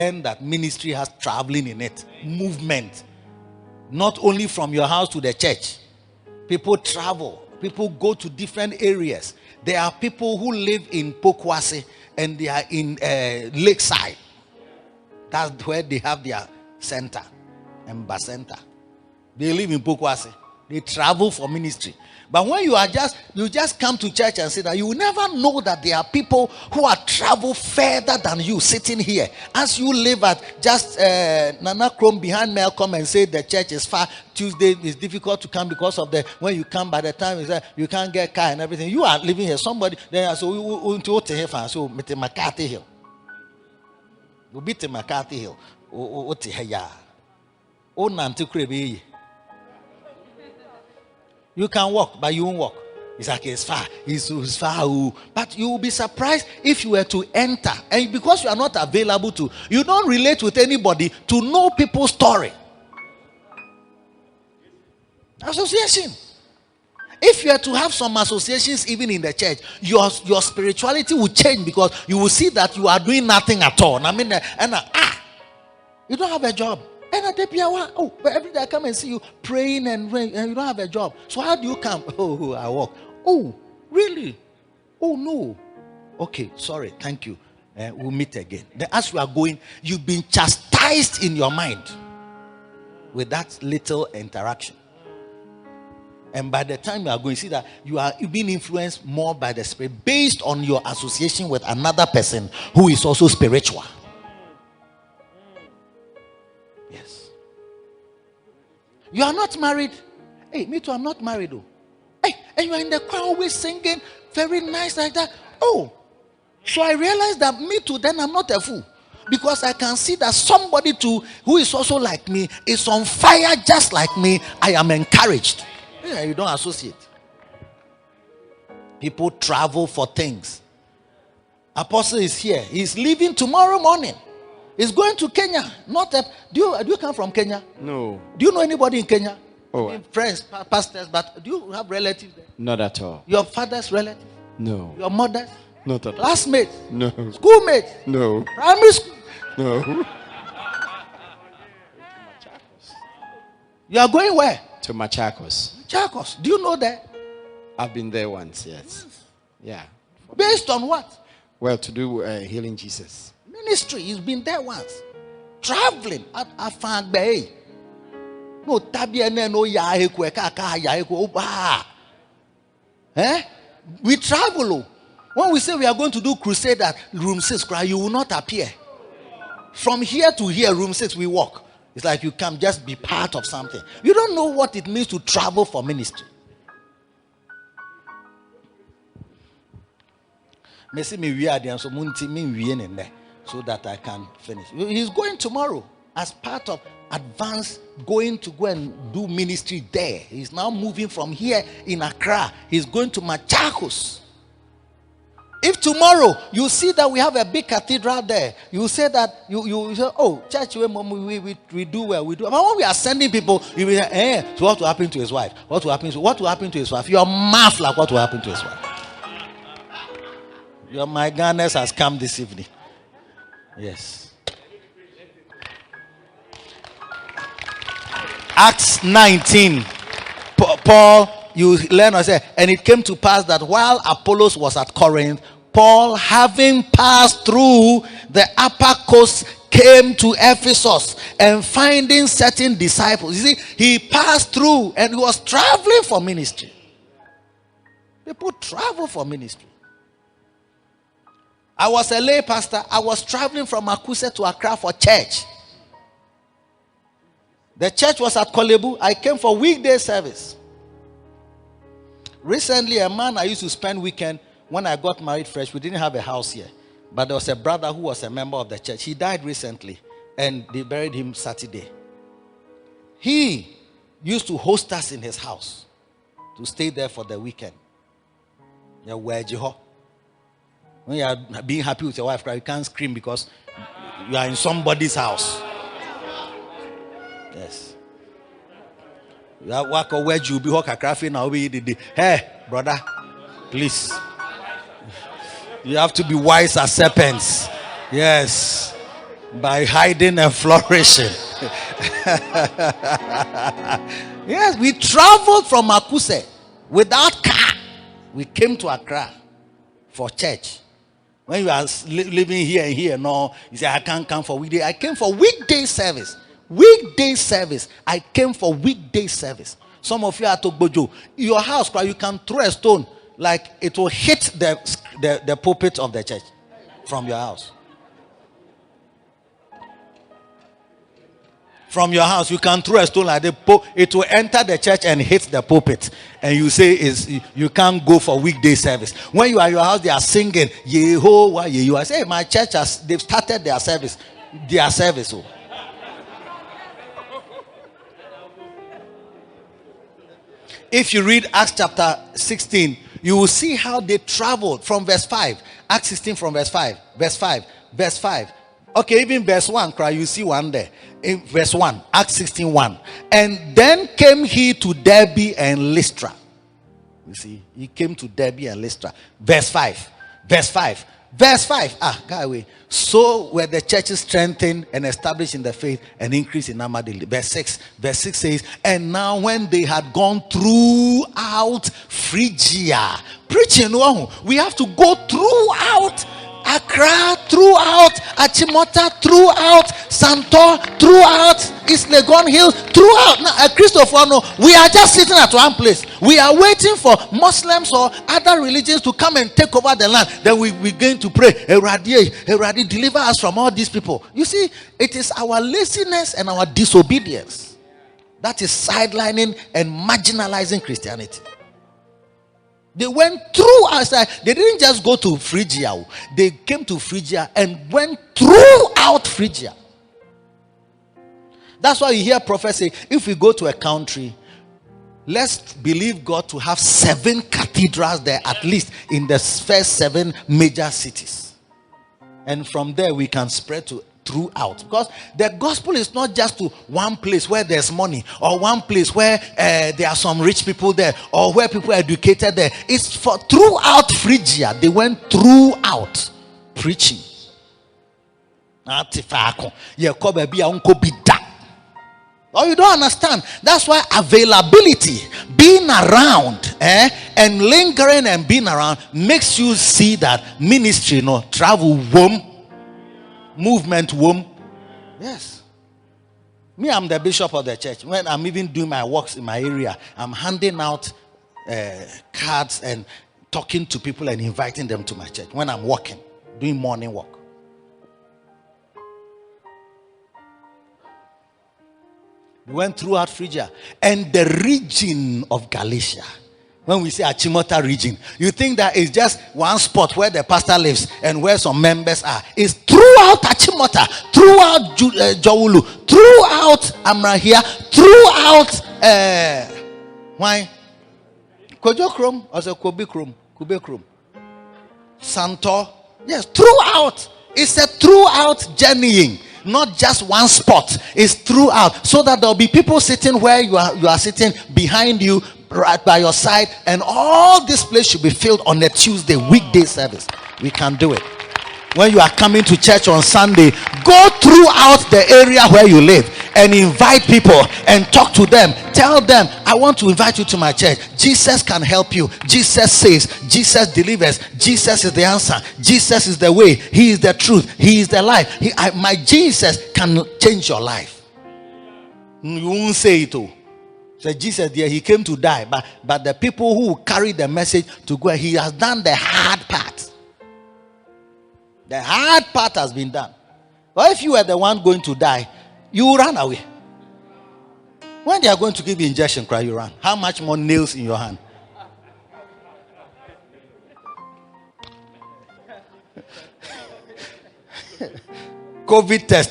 And that ministry has traveling in it, movement. Not only from your house to the church. People travel. People go to different areas. There are people who live in Pokwase and they are in Lakeside. That's where they have their center, Emba Center. They live in Pokwase. They travel for ministry. But when you just come to church and say that, you will never know that there are people who are travel further than you sitting here. As you live at just Nana Chrome behind Malcolm and say the church is far, Tuesday is difficult to come because of when you come by the time you can't get car and everything. You are living here. Somebody then so we to here so meet McCarthy Hill. We beat McCarthy Hill. What ya? Oh, Nanti Krebi. You can walk, but you won't walk. It's like it's far. It's far. But you will be surprised if you were to enter. And because you are not available to, you don't relate with anybody to know people's story. Association. If you are to have some associations even in the church, your spirituality will change because you will see that you are doing nothing at all. I mean, you don't have a job. And but every day I come and see you praying and you don't have a job. So how do you come? Oh, I walk. Oh, really? Oh, no. Okay, sorry. Thank you. We'll meet again. Then as you are going, you've been chastised in your mind with that little interaction. And by the time you are going, see that you've been influenced more by the Spirit based on your association with another person who is also spiritual. You are not married. Hey, me too, I'm not married though. Hey, and you are in the choir always singing very nice like that. Oh, so I realized that me too, then I'm not a fool. Because I can see that somebody too, who is also like me, is on fire just like me. I am encouraged. Yeah, you don't associate. People travel for things. Apostle is here. He's leaving tomorrow morning. He's going to Kenya. Do you come from Kenya? No. Do you know anybody in Kenya? Oh, friends, pastors, but do you have relatives there? Not at all. Your father's relative? No. Your mother's? Not at all. Classmates? No. Schoolmates? No. Primary school? No. You are going where? To Machakos. Machakos. Do you know that? I've been there once, yes. Yeah. Based on what? Well, to do Healing Jesus. Ministry. He's been there once. Traveling at Afang Bay. No tabiane no yaheku kaka yaheku oba. We travel. When we say we are going to do crusade at room 6, you will not appear. From here to here, room 6, we walk. It's like you can just be part of something. You don't know what it means to travel for ministry. So that I can finish. He's going tomorrow as part of advance going to go and do ministry there. He's now moving from here in Accra. He's going to Machakos. If tomorrow you see that we have a big cathedral there, you say that you say, oh, church, we do well, we do. But when we are sending people, you will say, so what will happen to his wife? What will happen to his wife? Your mouth like what will happen to his wife? Your my Ghana's has come this evening. Yes. Acts 19. Paul, you learn or say, and it came to pass that while Apollos was at Corinth, Paul, having passed through the upper coast, came to Ephesus and finding certain disciples. You see, he passed through and he was traveling for ministry. People travel for ministry. I was a lay pastor. I was traveling from Akuse to Accra for church. The church was at Kolebu. I came for weekday service. Recently, a man I used to spend weekend, when I got married fresh, we didn't have a house here. But there was a brother who was a member of the church. He died recently. And they buried him Saturday. He used to host us in his house. To stay there for the weekend. When you are being happy with your wife, you can't scream because you are in somebody's house. Yes. You are work or where you be hawk a crafty now. Hey, brother, please. You have to be wise as serpents. Yes. by hiding and flourishing. Yes, we traveled from Akuse without car. We came to Accra for church. When you are living here and here, no, you say, I can't come for weekday. I came for weekday service. Weekday service. I came for weekday service. Some of you are to Bojo. Your house, you can throw a stone like it will hit the pulpit of the church from your house. From your house, you can throw a stone like it will enter the church and hit the pulpit. And you say you can't go for weekday service. When you are at your house, they are singing Yehovah, Yehovah. I say, my church they've started their service. Oh. If you read Acts chapter 16, you will see how they traveled from verse 5. Acts 16 from verse 5. Verse 5. Okay, even verse 1, you see one there. In verse 1, Acts 16:1. And then came he to Derbe and Lystra. You see, he came to Derbe and Lystra. Verse 5. Go away. So were the churches strengthened and established in the faith and increased in number daily. Verse 6 says, and now when they had gone throughout Phrygia, preaching, we have to go throughout Accra, throughout Achimota, throughout Santor, throughout East Legon Hills, throughout Christopher. No, we are just sitting at one place. We are waiting for Muslims or other religions to come and take over the land. Then we're going to pray, Eradi, deliver us from all these people. You see, it is our laziness and our disobedience that is sidelining and marginalizing Christianity. They went through outside. They didn't just go to Phrygia. They came to Phrygia and went throughout Phrygia. That's why you hear prophets say, if we go to a country, let's believe God to have 7 cathedrals there, at least in the first 7 major cities. And from there we can spread to throughout, because the gospel is not just to one place where there's money, or one place where there are some rich people there, or where people are educated there. It's for throughout Phrygia. They went throughout preaching. Oh, you don't understand. That's why availability, being around, and lingering and being around makes you see that ministry, travel womb. Movement womb. Yes. Me, I'm the bishop of the church. When I'm even doing my works in my area, I'm handing out cards and talking to people and inviting them to my church when I'm working, doing morning work. We went throughout Phrygia and the region of Galatia. When we say Achimota region, you think that it's just one spot where the pastor lives and where some members are. It's throughout Achimota, throughout Jowulu, throughout Amrahia, throughout why? Kojokrom or Kubekrom, Santor. Yes, throughout. It's a throughout journeying. Not just one spot. It's throughout, so that there'll be people sitting where you are sitting, behind you, right by your side, and all this place should be filled on a Tuesday weekday service. We can do it. When you are coming to church on Sunday, go throughout the area where you live and invite people and talk to them. Tell them, I want to invite you to my church. Jesus can help you. Jesus saves. Jesus delivers. Jesus is the answer. Jesus is the way. He is the truth. He is the life. My Jesus can change your life. You won't say it all. So Jesus there, he came to die, but the people who carry the message to go, he has done the hard part. The hard part has been done. But if you were the one going to die, you run away. When they are going to give you injection, you run. How much more nails in your hand? COVID test.